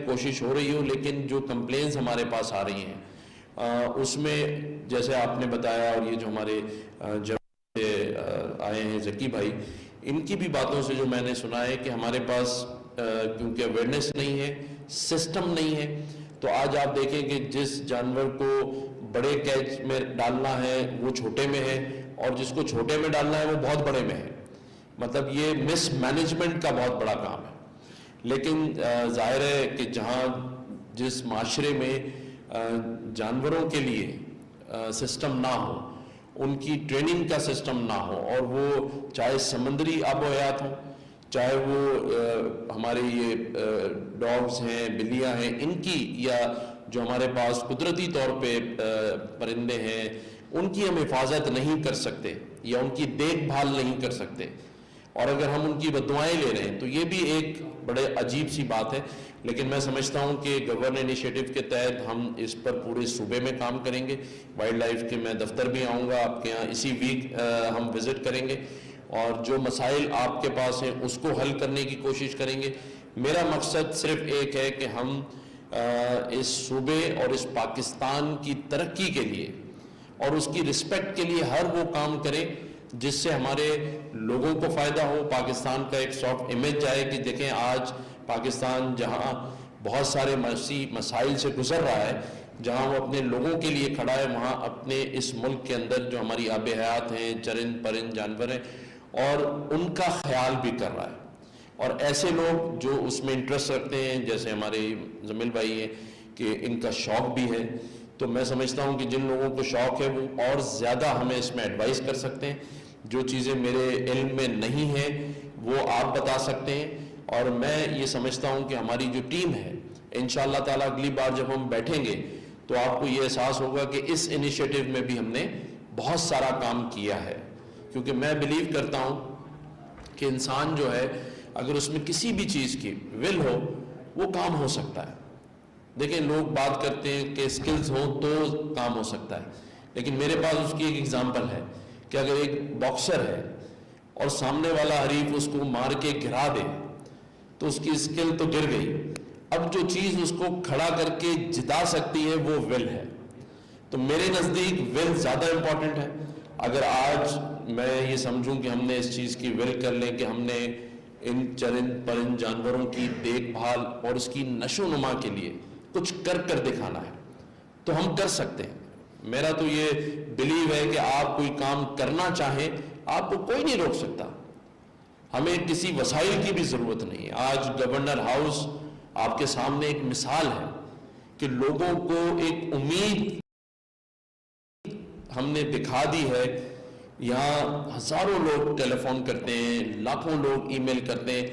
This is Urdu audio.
کوشش ہو رہی ہو، لیکن جو کمپلینس ہمارے پاس آ رہی ہیں اس میں جیسے آپ نے بتایا، اور یہ جو ہمارے آئے ہیں ذکی بھائی، ان کی بھی باتوں سے جو میں نے سنا ہے کہ ہمارے پاس کیونکہ اویئرنیس نہیں ہے، سسٹم نہیں ہے، تو آج آپ دیکھیں کہ جس جانور کو بڑے کیچ میں ڈالنا ہے وہ چھوٹے میں ہے، اور جس کو چھوٹے میں ڈالنا ہے وہ بہت بڑے میں ہے. مطلب یہ مس مینجمنٹ کا بہت بڑا کام ہے. لیکن ظاہر ہے کہ جہاں جس معاشرے میں جانوروں کے لیے سسٹم نہ ہو، ان کی ٹریننگ کا سسٹم نہ ہو، اور وہ چاہے سمندری آب و حیات ہوں، چاہے وہ ہمارے یہ ڈاگز ہیں، بلیاں ہیں، ان کی، یا جو ہمارے پاس قدرتی طور پہ پرندے ہیں، ان کی ہم حفاظت نہیں کر سکتے یا ان کی دیکھ بھال نہیں کر سکتے، اور اگر ہم ان کی بددعائیں لے رہے ہیں تو یہ بھی ایک بڑے عجیب سی بات ہے. لیکن میں سمجھتا ہوں کہ گورنر انیشیٹو کے تحت ہم اس پر پورے صوبے میں کام کریں گے. وائلڈ لائف کے میں دفتر بھی آؤں گا آپ کے یہاں، اسی ویک ہم وزٹ کریں گے، اور جو مسائل آپ کے پاس ہیں اس کو حل کرنے کی کوشش کریں گے. میرا مقصد صرف ایک ہے کہ ہم اس صوبے اور اس پاکستان کی ترقی کے لیے اور اس کی رسپیکٹ کے لیے ہر وہ کام کریں جس سے ہمارے لوگوں کو فائدہ ہو، پاکستان کا ایک سافٹ امیج جائے کہ دیکھیں آج پاکستان جہاں بہت سارے مسائل سے گزر رہا ہے، جہاں وہ اپنے لوگوں کے لیے کھڑا ہے، وہاں اپنے اس ملک کے اندر جو ہماری آب حیات ہیں، چرند پرند جانور ہیں، اور ان کا خیال بھی کر رہا ہے. اور ایسے لوگ جو اس میں انٹرسٹ رکھتے ہیں، جیسے ہمارے زمیل بھائی ہیں کہ ان کا شوق بھی ہے، تو میں سمجھتا ہوں کہ جن لوگوں کو شوق ہے وہ اور زیادہ ہمیں اس میں ایڈوائز کر سکتے ہیں. جو چیزیں میرے علم میں نہیں ہیں وہ آپ بتا سکتے ہیں، اور میں یہ سمجھتا ہوں کہ ہماری جو ٹیم ہے انشاءاللہ تعالیٰ اگلی بار جب ہم بیٹھیں گے تو آپ کو یہ احساس ہوگا کہ اس انیشیٹو میں بھی ہم نے بہت سارا کام کیا ہے. کیونکہ میں بلیو کرتا ہوں کہ انسان جو ہے اگر اس میں کسی بھی چیز کی ول ہو وہ کام ہو سکتا ہے. دیکھیں لوگ بات کرتے ہیں کہ سکلز ہوں تو کام ہو سکتا ہے، لیکن میرے پاس اس کی ایک ایگزامپل ہے کہ اگر ایک باکسر ہے اور سامنے والا حریف اس کو مار کے گرا دے تو اس کی سکل تو گر گئی، اب جو چیز اس کو کھڑا کر کے جتا سکتی ہے وہ ول ہے. تو میرے نزدیک ول زیادہ امپورٹنٹ ہے. اگر آج میں یہ سمجھوں کہ ہم نے اس چیز کی ول کر لیں کہ ہم نے ان چرند پرند جانوروں کی دیکھ بھال اور اس کی نشو و نما کے لیے کچھ کر دکھانا ہے تو ہم کر سکتے ہیں. میرا تو یہ بلیو ہے کہ آپ کوئی کام کرنا چاہیں آپ کو کوئی نہیں روک سکتا. ہمیں کسی وسائل کی بھی ضرورت نہیں ہے. آج گورنر ہاؤس آپ کے سامنے ایک مثال ہے کہ لوگوں کو ایک امید ہم نے دکھا دی ہے. یہاں ہزاروں لوگ ٹیلی فون کرتے ہیں، لاکھوں لوگ ای میل کرتے ہیں